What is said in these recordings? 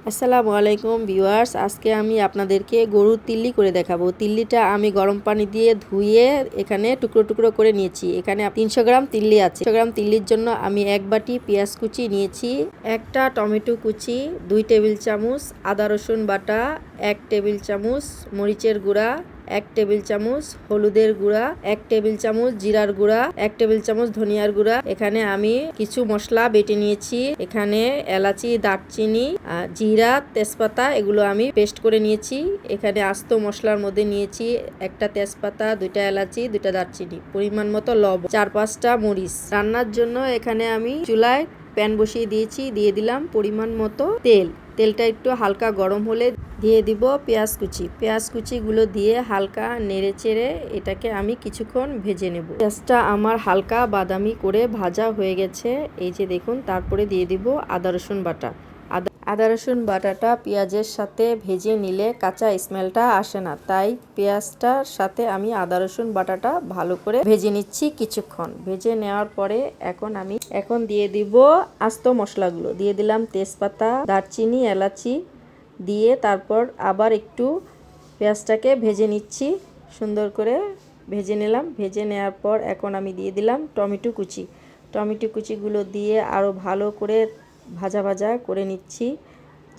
আসসালামু আলাইকুম ভিউয়ার্স, আজকে আমি আপনাদেরকে গরুর তিল্লি করে দেখাবো। তিল্লিটা আমি গরম পানি দিয়ে ধুয়ে এখানে টুকরো টুকরো করে নিয়েছি। এখানে 300 গ্রাম তিল্লি আছে। 300 গ্রাম তিল্লির জন্য আমি এক বাটি পেঁয়াজ কুচি নিয়েছি, একটা টমেটো কুচি, 2 টেবিল চামচ আদা রসুন বাটা, 1 টেবিল চামচ মরিচের গুঁড়া, 1 টেবিল চামচ হলুদের গুঁড়া, 1 টেবিল চামচ জিরার গুঁড়া, 1 টেবিল চামচ ধনিয়ার গুঁড়া। এখানে আমি কিছু মশলা বেটে নিয়েছি। এখানে এলাচি, দারচিনি, জিরা, তেজপাতা এগুলো আমি পেস্ট করে নিয়েছি। এখানে আস্ত মশলার মধ্যে নিয়েছি একটা তেজপাতা, 2টা এলাচি, 2টা দারচিনি, পরিমাণ মতো লবণ, 4-5টা মরিচ। রান্নার জন্য এখানে আমি চুলায় প্যান বসিয়ে দিয়েছি, দিয়ে দিলাম পরিমাণ মতো তেল। তেলটা একটু হালকা গরম হলে দিয়ে দিব পেঁয়াজ কুচি। পেঁয়াজ কুচিগুলো দিয়ে হালকা নেড়ে চেড়ে এটাকে আমি কিছুক্ষণ ভেজে নেব। পেঁয়াজটা আমার হালকা বাদামি করে ভাজা হয়ে গেছে, এই যে দেখুন। তারপরে দিয়ে দিব আদা রসুন বাটা। আদা রসুন বাটাটা পেঁয়াজের সাথে ভেজে নিলে কাঁচা স্মেলটা আসে না, তাই পেঁয়াজটার সাথে আমি আদা রসুন বাটাটা ভালো করে ভেজে নিচ্ছি কিছুক্ষণ। ভেজে নেওয়ার পরে এখন দিয়ে দিব আস্ত মশলাগুলো। দিয়ে দিলাম তেজপাতা, দারচিনি, এলাচি দিয়ে তারপর আবার একটু পেঁয়াজটাকে ভেজে নিচ্ছি। সুন্দর করে ভেজে নিলাম। ভেজে নেওয়ার পর এখন আমি দিয়ে দিলাম টমেটো কুচি। টমেটো কুচিগুলো দিয়ে আরও ভালো করে ভাজা ভাজা করে নিচ্ছি,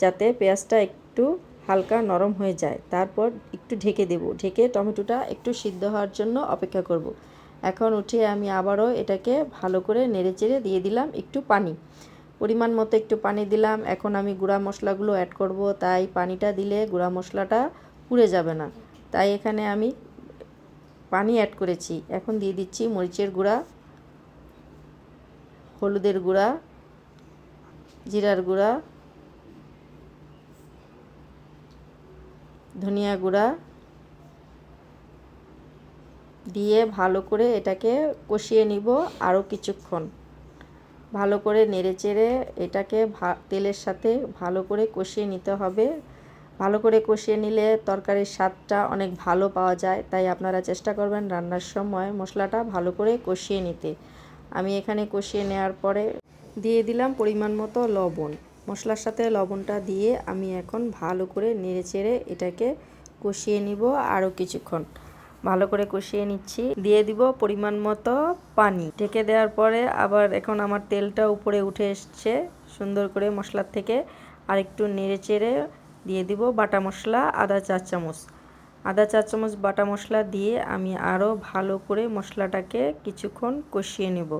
যাতে পেঁয়াজটা একটু হালকা নরম হয়ে যায়। তারপর একটু ঢেকে দেব। ঢেকে টমেটোটা একটু সিদ্ধ হওয়ার জন্য অপেক্ষা করব। এখন উঠে আমি আবারও এটাকে ভালো করে নেড়েচেড়ে দিয়ে দিলাম একটু পানি। পরিমাণ মতো একটু পানি দিলাম। এখন আমি গুঁড়া মশলাগুলো অ্যাড করব, তাই পানিটা দিলে গুঁড়া মশলাটা পুড়ে যাবে না, তাই এখানে আমি পানি অ্যাড করেছি। এখন দিয়ে দিচ্ছি মরিচের গুঁড়া, হলুদের গুঁড়া, জিরার গুঁড়া, ধনিয়া গুঁড়া দিয়ে ভালো করে এটাকে কষিয়ে নিব আরও কিছুক্ষণ। ভালো করে নেড়েচেড়ে এটাকে তেলের সাথে ভালো করে কষিয়ে নিতে হবে। ভালো করে কষিয়ে নিলে তরকারির স্বাদটা অনেক ভালো পাওয়া যায়, তাই আপনারা চেষ্টা করবেন রান্নার সময় মশলাটা ভালো করে কষিয়ে নিতে। আমি এখানে কষিয়ে নেওয়ার পরে দিয়ে দিলাম পরিমাণ মতো লবণ। মশলার সাথে লবণটা দিয়ে আমি এখন ভালো করে নেড়েচেড়ে এটাকে কষিয়ে নিব আরও কিছুক্ষণ। ভালো করে কষিয়ে নিচ্ছি। দিয়ে দিব পরিমাণ মতো পানি। ঢেকে দেওয়ার পরে আবার এখন আমার তেলটা উপরে উঠে এসছে সুন্দর করে মশলার থেকে। আর একটু নেড়েচেড়ে দিয়ে দিব বাটা মশলা আধা চা চামচ। আধা চা চামচ বাটা মশলা দিয়ে আমি আরও ভালো করে মশলাটাকে কিছুক্ষণ কষিয়ে নেব।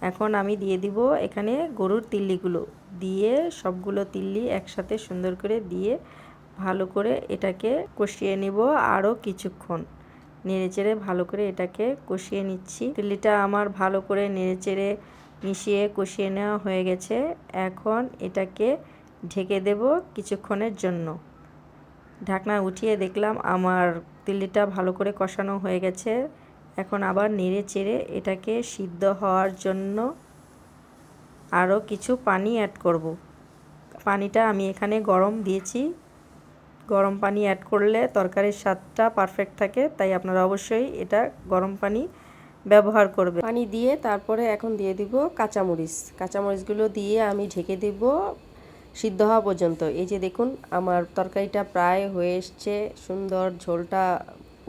এখন আমি দিয়ে দিব এখানে গরুর তিল্লিগুলো। দিয়ে সবগুলো তিল্লি একসাথে সুন্দর করে দিয়ে ভালো করে এটাকে কষিয়ে নিব আরও কিছুক্ষণ। নেড়েচেড়ে ভালো করে এটাকে কষিয়ে নিচ্ছি। তিল্লিটা আমার ভালো করে নেড়েচেড়ে মিশিয়ে কষিয়ে নেওয়া হয়ে গেছে। এখন এটাকে ঢেকে দেব কিছুক্ষণের জন্য। ঢাকনা উঠিয়ে দেখলাম আমার তিল্লিটা ভালো করে কষানো হয়ে গেছে। এখন আবার নেড়েচেড়ে এটাকে সিদ্ধ হওয়ার জন্য আরও কিছু পানি অ্যাড করব। পানিটা আমি এখানে গরম দিয়েছি। গরম পানি অ্যাড করলে তরকারির স্বাদটা পারফেক্ট থাকে, তাই আপনারা অবশ্যই এটা গরম পানি ব্যবহার করবেন। পানি দিয়ে তারপরে এখন দিয়ে দিব কাঁচামরিচ। কাঁচামরিচগুলো দিয়ে আমি ঢেকে দেব সিদ্ধ হওয়া পর্যন্ত। এই যে দেখুন আমার তরকারিটা প্রায় হয়ে এসছে, সুন্দর ঝোলটা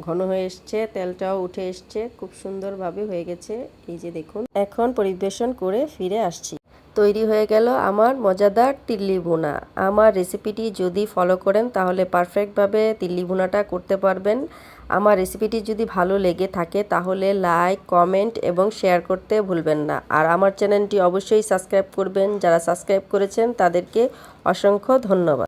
ঘন হয়ে এসছে, তেলটাও উঠে এসছে, খুব সুন্দরভাবে হয়ে গেছে। এই যে দেখুন, এখন পরিবেশন করে ফিরে আসছি। তৈরি হয়ে গেল আমার মজাদার তিল্লি ভুনা। আমার রেসিপিটি যদি ফলো করেন তাহলে পারফেক্টভাবে তিল্লি ভুনাটা করতে পারবেন। আমার রেসিপিটি যদি ভালো লেগে থাকে তাহলে লাইক, কমেন্ট এবং শেয়ার করতে ভুলবেন না। আর আমার চ্যানেলটি অবশ্যই সাবস্ক্রাইব করবেন। যারা সাবস্ক্রাইব করেছেন তাদেরকে অসংখ্য ধন্যবাদ।